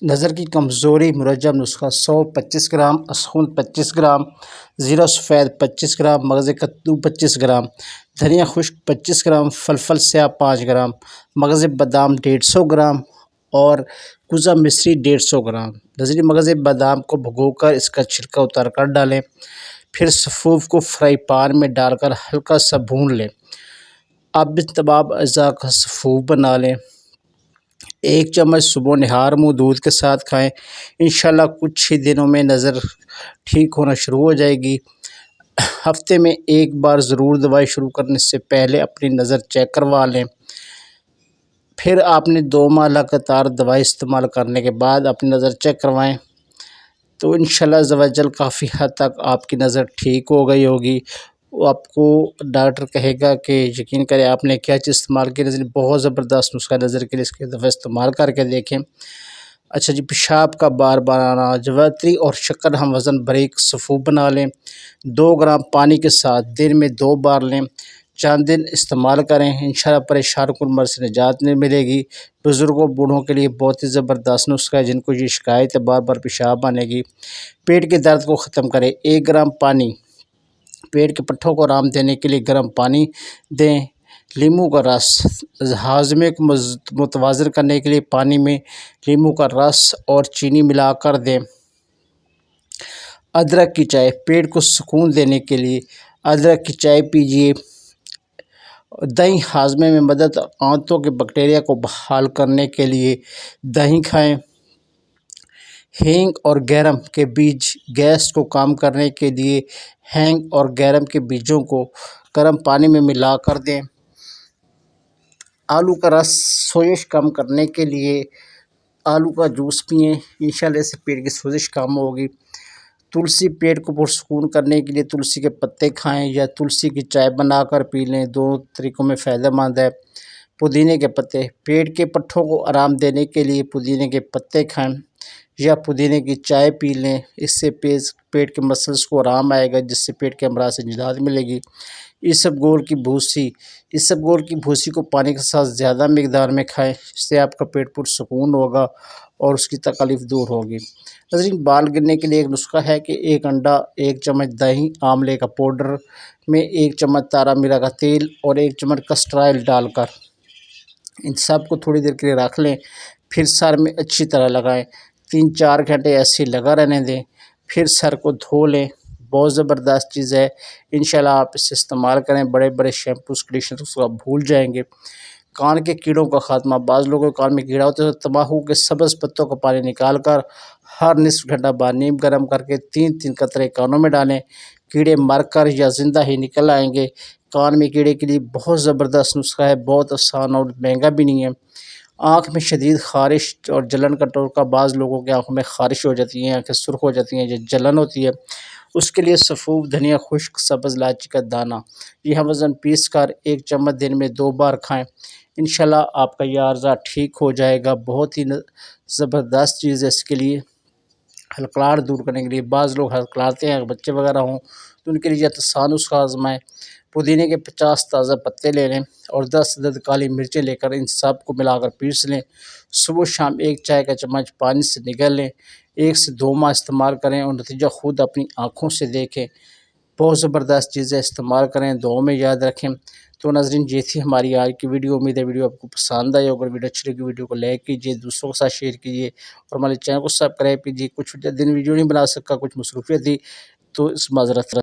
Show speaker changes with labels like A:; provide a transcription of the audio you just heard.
A: نظر کی کمزوری مرجب نسخہ 125 گرام، اسخون 25 گرام، زیرہ سفید 25 گرام، مغز کدو 25 گرام، دھنیا خشک 25 گرام، فلفل سیاہ 5 گرام، مغز بادام 150 گرام اور کوزہ مصری 150 گرام۔ نظرین مغز بادام کو بھگو کر اس کا چھلکا اتار کر ڈالیں، پھر سفوف کو فرائی پان میں ڈال کر ہلکا سا بھون لیں۔ اب ان تمام اجزاء کا سفوف بنا لیں۔ 1 چمچ صبح نہار منہ دودھ کے ساتھ کھائیں۔ انشاءاللہ کچھ ہی دنوں میں نظر ٹھیک ہونا شروع ہو جائے گی۔ ہفتے میں ایک بار ضرور دوائی شروع کرنے سے پہلے اپنی نظر چیک کروا لیں۔ پھر آپ نے 2 ماہ لگاتار دوائی استعمال کرنے کے بعد اپنی نظر چیک کروائیں تو انشاءاللہ عز و جل کافی حد تک آپ کی نظر ٹھیک ہو گئی ہوگی۔ وہ آپ کو ڈاکٹر کہے گا کہ یقین کریں آپ نے کیا چیز استعمال کی۔ نظر بہت زبردست نسخہ نظر کے لیے، اس کے دفعہ استعمال کر کے دیکھیں۔ اچھا جی، پیشاب کا بار بار آنا، جویتری اور شکر ہم وزن باریک سفوف بنا لیں۔ 2 گرام پانی کے ساتھ دن میں 2 بار لیں، چند دن استعمال کریں، انشاءاللہ پریشان کن مرض سے نجات ملے گی۔ بزرگوں بوڑھوں کے لیے بہت ہی زبردست نسخہ ہے، جن کو یہ شکایت ہے بار بار پیشاب آنے کی۔ پیٹ کے درد کو ختم کرے۔ 1 گرام پانی پیٹ کے پٹھوں کو آرام دینے کے لیے گرم پانی دیں۔ لیموں کا رس ہاضمے کو متوازن کرنے کے لیے پانی میں لیموں کا رس اور چینی ملا کر دیں۔ ادرک کی چائے پیٹ کو سکون دینے کے لیے ادرک کی چائے پیجیے۔ دہی ہاضمے میں مدد، آنتوں کے بیکٹیریا کو بحال کرنے کے لیے دہی کھائیں۔ ہینگ اور گیرم کے بیج گیس کو کم کرنے کے لیے ہینگ اور گیرم کے بیجوں کو گرم پانی میں ملا کر دیں۔ آلو کا رس سوزش کم کرنے کے لیے آلو کا جوس پئیں، انشاءاللہ اس سے پیٹ کی سوزش کم ہوگی۔ تلسی پیٹ کو پرسکون کرنے کے لیے تلسی کے پتے کھائیں یا تلسی کی چائے بنا کر پی لیں، دونوں طریقوں میں فائدہ مند ہے۔ پودینے کے پتے پیٹ کے پٹھوں کو آرام دینے کے لیے پودینے کے پتے کھائیں یا پودینے کی چائے پی لیں، اس سے پیٹ کے مسلز کو آرام آئے گا، جس سے پیٹ کے امراض سے نجات ملے گی۔ اسبگول کی بھوسی اسبگول کی بھوسی کو پانی کے ساتھ زیادہ مقدار میں کھائیں، اس سے آپ کا پیٹ پرسکون ہوگا اور اس کی تکلیف دور ہوگی۔ ناظرین بال گرنے کے لیے ایک نسخہ ہے کہ 1 انڈا، 1 چمچ دہی، آملے کا پاؤڈر میں 1 چمچ تارا میرا کا تیل اور 1 چمچ کسٹر آئل ڈال کر ان سب کو تھوڑی دیر کے لیے رکھ لیں، پھر سر میں اچھی طرح لگائیں، 3-4 گھنٹے ایسے لگا رہنے دیں، پھر سر کو دھو لیں۔ بہت زبردست چیز ہے، انشاءاللہ آپ اسے استعمال کریں، بڑے بڑے شیمپوز کنڈیشنرز کو آپ بھول جائیں گے۔ کان کے کیڑوں کا خاتمہ بعض لوگوں کے کان میں کیڑا ہوتا ہے تو تمباکو کے سبز پتوں کا پانی نکال کر ہر نصف گھنٹہ بعد نیم گرم کر کے 3 قطرے کانوں میں ڈالیں، کیڑے مر کر یا زندہ ہی نکل آئیں گے۔ کان میں کیڑے کے لیے بہت زبردست نسخہ ہے، بہت آسان اور مہنگا بھی نہیں ہے۔ آنکھ میں شدید خارش اور جلن کا ٹوٹکا، بعض لوگوں کے آنکھوں میں خارش ہو جاتی ہیں، آنکھیں سرخ ہو جاتی ہیں یا جلن ہوتی ہے، اس کے لیے سفوف، دھنیا خشک، سبز الائچی کا دانہ یہ ہم وزن پیس کر 1 چمچ دن میں 2 بار کھائیں، انشاءاللہ آپ کا یہ عارضہ ٹھیک ہو جائے گا۔ بہت ہی زبردست چیز ہے، اس کے لیے ہلکلاہٹ دور کرنے کے لیے بعض لوگ ہلکلاتے ہیں، بچے وغیرہ ہوں تو ان کے لیے آسان نسخہ آزمائیں۔ پودینے کے 50 تازہ پتے لے لیں اور 10 عدد کالی مرچیں لے کر ان سب کو ملا کر پیس لیں، صبح شام 1 چائے کا چمچ پانی سے نگل لیں، 1 سے 2 ماہ استعمال کریں اور نتیجہ خود اپنی آنکھوں سے دیکھیں۔ بہت زبردست چیز ہے، استعمال کریں، دعاؤں میں یاد رکھیں۔ تو ناظرین یہ تھی ہماری آج کی ویڈیو، امید ہے ویڈیو آپ کو پسند آئی، اگر ویڈیو اچھی لگی ویڈیو کو لائک کیجیے، دوسروں کے ساتھ شیئر کیجیے اور ہمارے چینل کو سبسکرائب کیجیے۔ کچھ دن ویڈیو نہیں بنا سکا، کچھ مصروفیت تھی تو اس معذرت